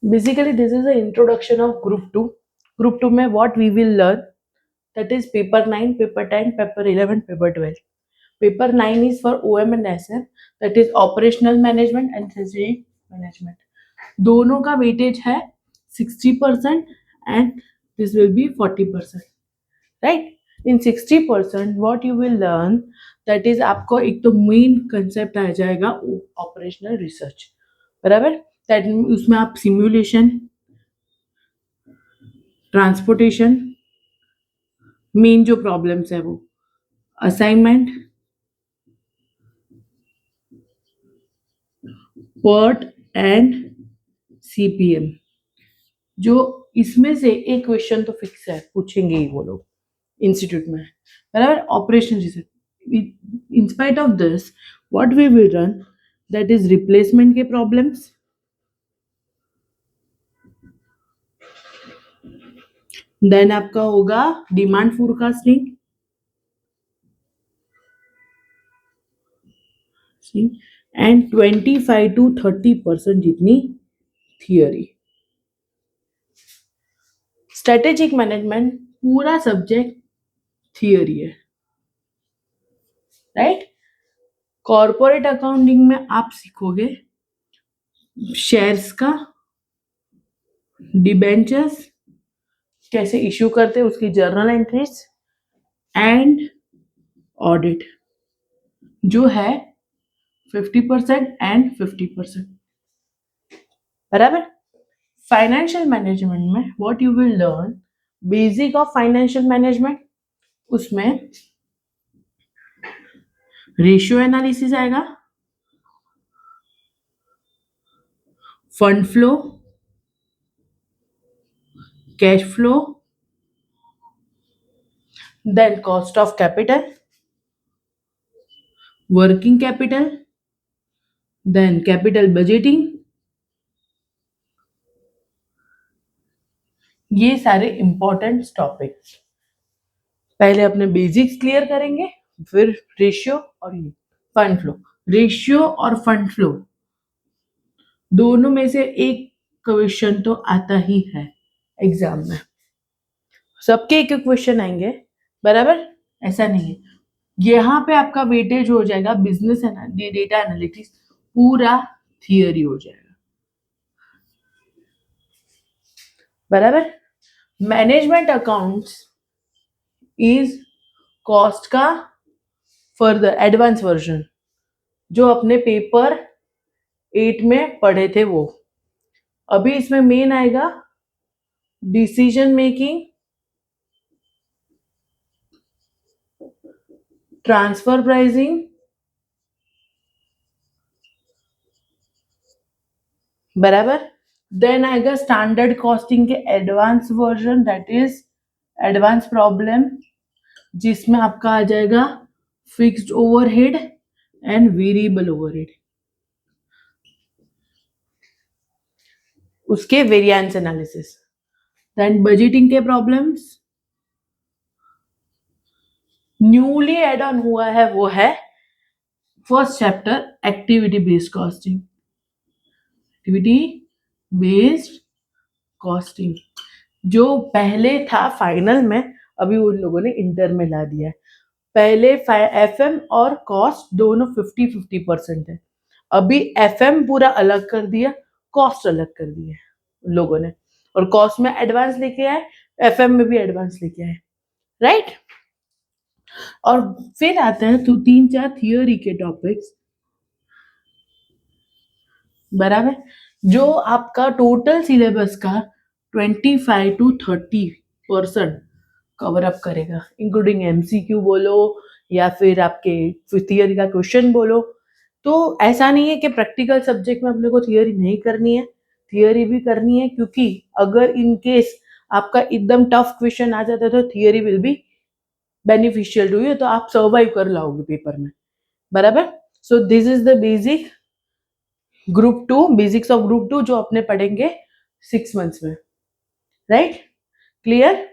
Basically, this is the introduction of Group 2. Group 2 में what we will learn, that is paper 9, paper 10, paper 11, paper 12. Paper 9 is for OM and SM, that is operational management and strategic management. दोनों का weightage है 60% and this will be 40%, right? In 60% what you will learn, that is आपको एक तो main concept आ जाएगा operational research, बराबर? That उसमें आप सिमुलेशन, ट्रांसपोर्टेशन, मेन जो प्रॉब्लम्स है वो, असाइनमेंट, पर्ट एंड सीपीएम, जो इसमें से एक क्वेश्चन तो फिक्स है, पूछेंगे ही वो लोग इंस्टीट्यूट में, बराबर? Operation research, in spite of this what we will run, that is replacement के प्रॉब्लम्स, देन आपका होगा डिमांड फोरकास्टिंग, एंड 25 to 30% जितनी थियोरी. स्ट्रेटेजिक मैनेजमेंट पूरा सब्जेक्ट थियोरी है, राइट? कॉर्पोरेट अकाउंटिंग में आप सीखोगे शेयर्स का, डिबेंचर्स कैसे इश्यू करते हैं, उसकी जर्नल एंट्रीज एंड ऑडिट, जो है 50% एंड 50%, बराबर? फाइनेंशियल मैनेजमेंट में what you will learn, basic of financial management, उसमें रेशियो एनालिसिस आएगा, fund flow, cash flow, then cost of capital, working capital, then capital budgeting. ये सारे इंपॉर्टेंट टॉपिक्स पहले अपने बेसिक्स क्लियर करेंगे, फिर रेशियो और ये फंड फ्लो. रेशियो और फंड फ्लो दोनों में से एक क्वेश्चन तो आता ही है एग्जाम में, सबके एक एक क्वेश्चन आएंगे, बराबर? ऐसा नहीं है. यहाँ पे आपका वेटेज हो जाएगा बिजनेस डेटा एनालिटिक्स, पूरा थियरी हो जाएगा, बराबर? मैनेजमेंट अकाउंट्स इज कॉस्ट का फर्दर एडवांस वर्जन, जो अपने पेपर 8 में पढ़े थे वो. अभी इसमें मेन आएगा डिसीजन मेकिंग, ट्रांसफर प्राइसिंग, बराबर? देन आएगा स्टैंडर्ड कॉस्टिंग के advance version, that is advance problem, जिसमें आपका आ जाएगा fixed overhead and variable overhead, उसके वेरिएंस एनालिसिस. देन बजटिंग के प्रॉब्लम्स, न्यूली एड ऑन हुआ है वो है first chapter activity based costing. Activity based costing जो पहले था फाइनल में, अभी उन लोगों ने इंटर में ला दिया है. पहले एफएम और कॉस्ट दोनों 50-50% है, अभी एफएम पूरा अलग कर दिया, कॉस्ट अलग कर दिया उन लोगों ने, और कॉस्ट में एडवांस लेके आए, एफएम में भी एडवांस लेके आए, राइट? और फिर आते हैं तो 3-4 थियोरी के टॉपिक्स, बराबर? जो आपका टोटल सिलेबस का 25 to 30% कवर अप करेगा, इंक्लूडिंग एमसीक्यू बोलो या फिर आपके थियोरी का क्वेश्चन बोलो. तो ऐसा नहीं है कि प्रैक्टिकल सब्जेक्ट में अपने को थियोरी नहीं करनी है, थियोरी भी करनी है, क्योंकि अगर इन केस आपका एकदम टफ क्वेश्चन आ जाता है तो theory will be beneficial to you, तो आप सर्वाइव कर लाओगे पेपर में, बराबर? So this is the basic group 2, basics of group 2 जो अपने पढ़ेंगे 6 months में, राइट? क्लियर?